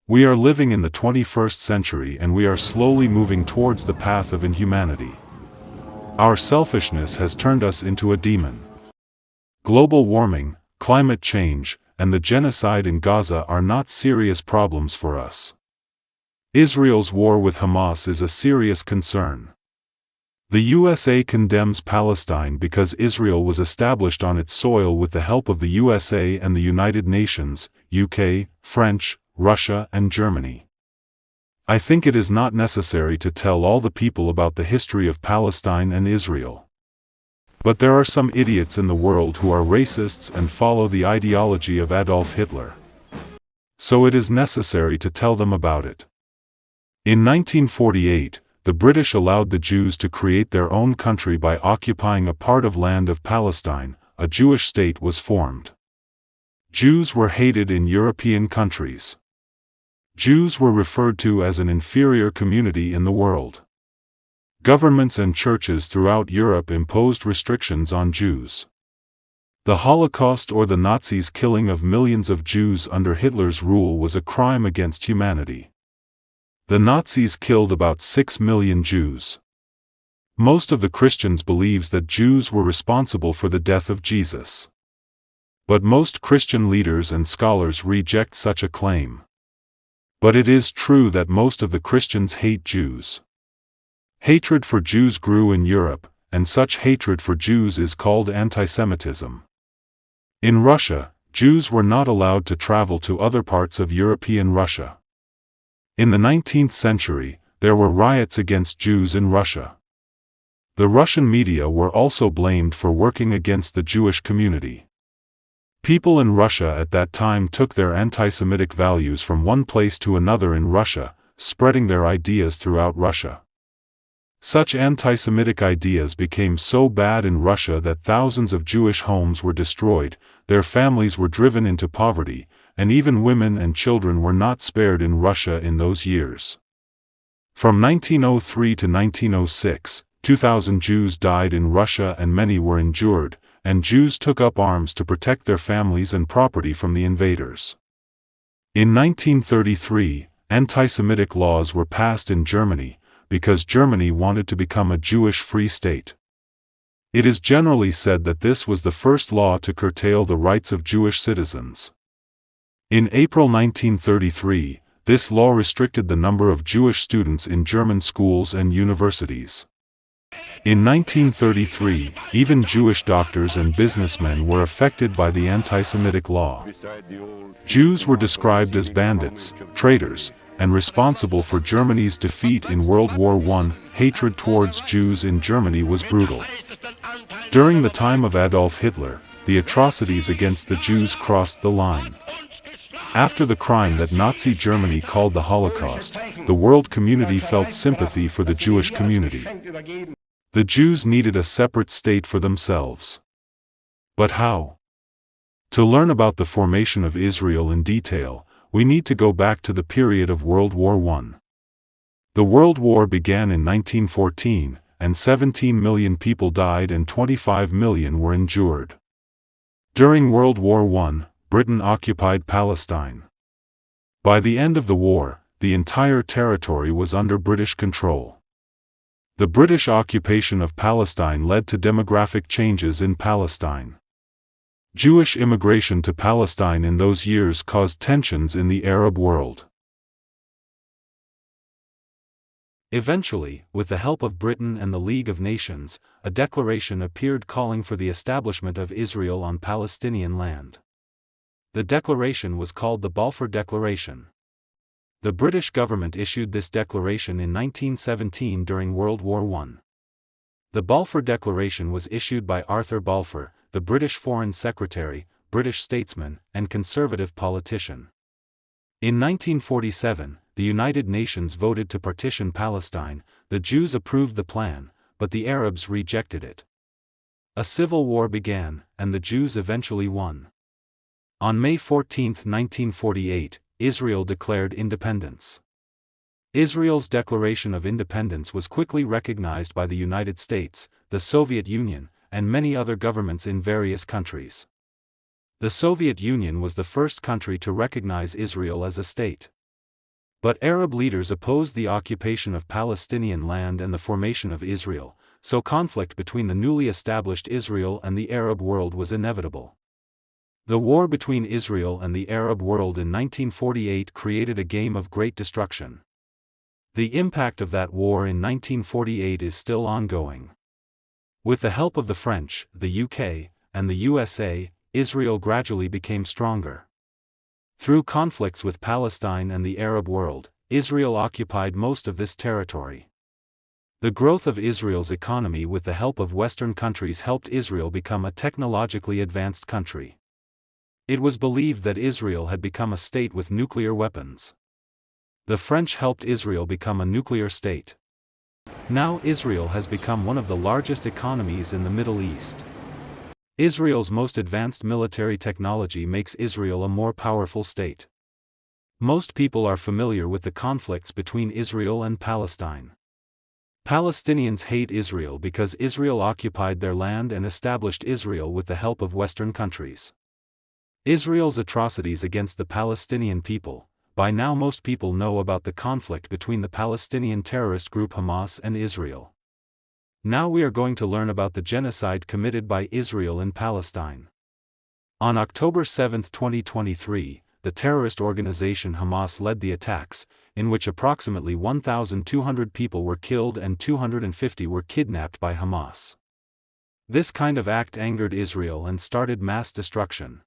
We are living in the 21st century and we are slowly moving towards the path of inhumanity. Our selfishness has turned us into a demon. Global warming, climate change, and the genocide in Gaza are not serious problems for us. Israel's war with Hamas is a serious concern. The USA condemns Palestine because Israel was established on its soil with the help of the USA and the United Nations, UK, French, Russia and Germany. I think it is not necessary to tell all the people about the history of Palestine and Israel. But there are some idiots in the world who are racists and follow the ideology of Adolf Hitler. So it is necessary to tell them about it. In 1948, the British allowed the Jews to create their own country by occupying a part of land of Palestine. A Jewish state was formed. Jews were hated in European countries. Jews were referred to as an inferior community in the world. Governments and churches throughout Europe imposed restrictions on Jews. The Holocaust or the Nazis' killing of millions of Jews under Hitler's rule was a crime against humanity. The Nazis killed about 6 million Jews. Most of the Christians believes that Jews were responsible for the death of Jesus. But most Christian leaders and scholars reject such a claim. But it is true that most of the Christians hate Jews. Hatred for Jews grew in Europe, and such hatred for Jews is called anti-Semitism. In Russia, Jews were not allowed to travel to other parts of European Russia. In the 19th century, there were riots against Jews in Russia. The Russian media were also blamed for working against the Jewish community. People in Russia at that time took their anti-Semitic values from one place to another in Russia, spreading their ideas throughout Russia. Such anti-Semitic ideas became so bad in Russia that thousands of Jewish homes were destroyed, their families were driven into poverty, and even women and children were not spared in Russia in those years. From 1903 to 1906, 2,000 Jews died in Russia and many were injured, and Jews took up arms to protect their families and property from the invaders. In 1933, anti-Semitic laws were passed in Germany, because Germany wanted to become a Jewish free state. It is generally said that this was the first law to curtail the rights of Jewish citizens. In April 1933, this law restricted the number of Jewish students in German schools and universities. In 1933, even Jewish doctors and businessmen were affected by the anti-Semitic law. Jews were described as bandits, traitors, and responsible for Germany's defeat in World War I. Hatred towards Jews in Germany was brutal. During the time of Adolf Hitler, the atrocities against the Jews crossed the line. After the crime that Nazi Germany called the Holocaust, the world community felt sympathy for the Jewish community. The Jews needed a separate state for themselves. But how? To learn about the formation of Israel in detail, we need to go back to the period of World War I. The World War began in 1914, and 17 million people died and 25 million were injured. During World War I, Britain occupied Palestine. By the end of the war, the entire territory was under British control. The British occupation of Palestine led to demographic changes in Palestine. Jewish immigration to Palestine in those years caused tensions in the Arab world. Eventually, with the help of Britain and the League of Nations, a declaration appeared calling for the establishment of Israel on Palestinian land. The declaration was called the Balfour Declaration. The British government issued this declaration in 1917 during World War I. The Balfour Declaration was issued by Arthur Balfour, the British Foreign Secretary, British statesman, and conservative politician. In 1947, the United Nations voted to partition Palestine. The Jews approved the plan, but the Arabs rejected it. A civil war began, and the Jews eventually won. On May 14, 1948, Israel declared independence. Israel's declaration of independence was quickly recognized by the United States, the Soviet Union, and many other governments in various countries. The Soviet Union was the first country to recognize Israel as a state. But Arab leaders opposed the occupation of Palestinian land and the formation of Israel, so conflict between the newly established Israel and the Arab world was inevitable. The war between Israel and the Arab world in 1948 created a game of great destruction. The impact of that war in 1948 is still ongoing. With the help of the French, the UK, and the USA, Israel gradually became stronger. Through conflicts with Palestine and the Arab world, Israel occupied most of this territory. The growth of Israel's economy with the help of Western countries helped Israel become a technologically advanced country. It was believed that Israel had become a state with nuclear weapons. The French helped Israel become a nuclear state. Now Israel has become one of the largest economies in the Middle East. Israel's most advanced military technology makes Israel a more powerful state. Most people are familiar with the conflicts between Israel and Palestine. Palestinians hate Israel because Israel occupied their land and established Israel with the help of Western countries. Israel's atrocities against the Palestinian people. By now most people know about the conflict between the Palestinian terrorist group Hamas and Israel. Now we are going to learn about the genocide committed by Israel in Palestine. On October 7, 2023, the terrorist organization Hamas led the attacks, in which approximately 1,200 people were killed and 250 were kidnapped by Hamas. This kind of act angered Israel and started mass destruction.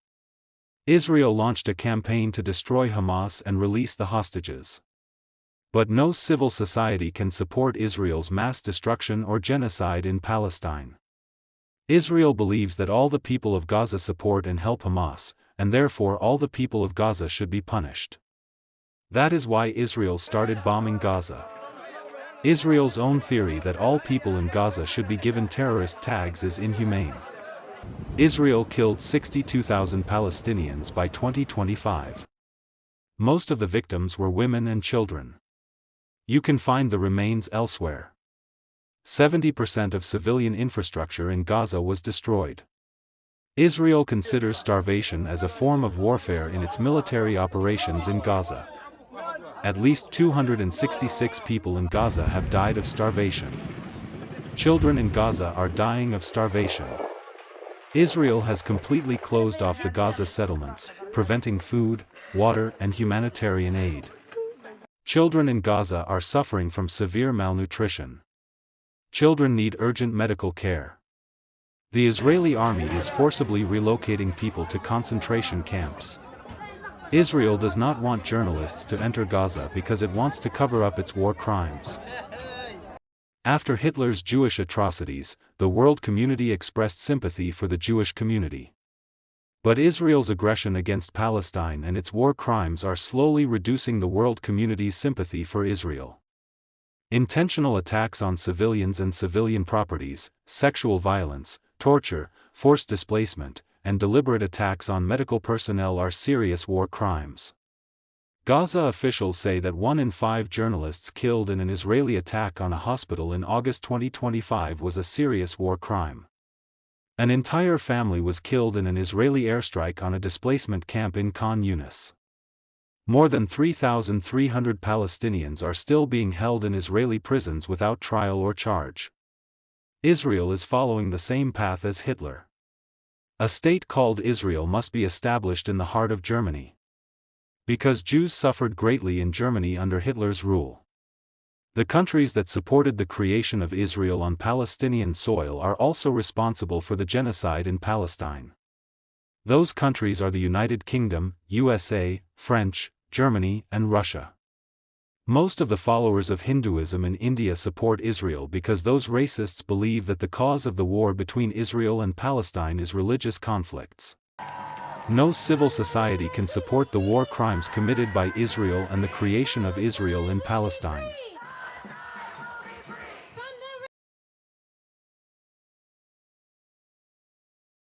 Israel launched a campaign to destroy Hamas and release the hostages. But no civil society can support Israel's mass destruction or genocide in Palestine. Israel believes that all the people of Gaza support and help Hamas, and therefore all the people of Gaza should be punished. That is why Israel started bombing Gaza. Israel's own theory that all people in Gaza should be given terrorist tags is inhumane. Israel killed 62,000 Palestinians by 2025. Most of the victims were women and children. You can find the remains elsewhere. 70% of civilian infrastructure in Gaza was destroyed. Israel considers starvation as a form of warfare in its military operations in Gaza. At least 266 people in Gaza have died of starvation. Children in Gaza are dying of starvation. Israel has completely closed off the Gaza settlements, preventing food, water, and humanitarian aid. Children in Gaza are suffering from severe malnutrition. Children need urgent medical care. The Israeli army is forcibly relocating people to concentration camps. Israel does not want journalists to enter Gaza because it wants to cover up its war crimes. After Hitler's Jewish atrocities, the world community expressed sympathy for the Jewish community. But Israel's aggression against Palestine and its war crimes are slowly reducing the world community's sympathy for Israel. Intentional attacks on civilians and civilian properties, sexual violence, torture, forced displacement, and deliberate attacks on medical personnel are serious war crimes. Gaza officials say that 1 in 5 journalists killed in an Israeli attack on a hospital in August 2025 was a serious war crime. An entire family was killed in an Israeli airstrike on a displacement camp in Khan Yunis. More than 3,300 Palestinians are still being held in Israeli prisons without trial or charge. Israel is following the same path as Hitler. A state called Israel must be established in the heart of Germany. Because Jews suffered greatly in Germany under Hitler's rule. The countries that supported the creation of Israel on Palestinian soil are also responsible for the genocide in Palestine. Those countries are the United Kingdom, USA, French, Germany, and Russia. Most of the followers of Hinduism in India support Israel because those racists believe that the cause of the war between Israel and Palestine is religious conflicts. No civil society can support the war crimes committed by Israel and the creation of Israel in Palestine.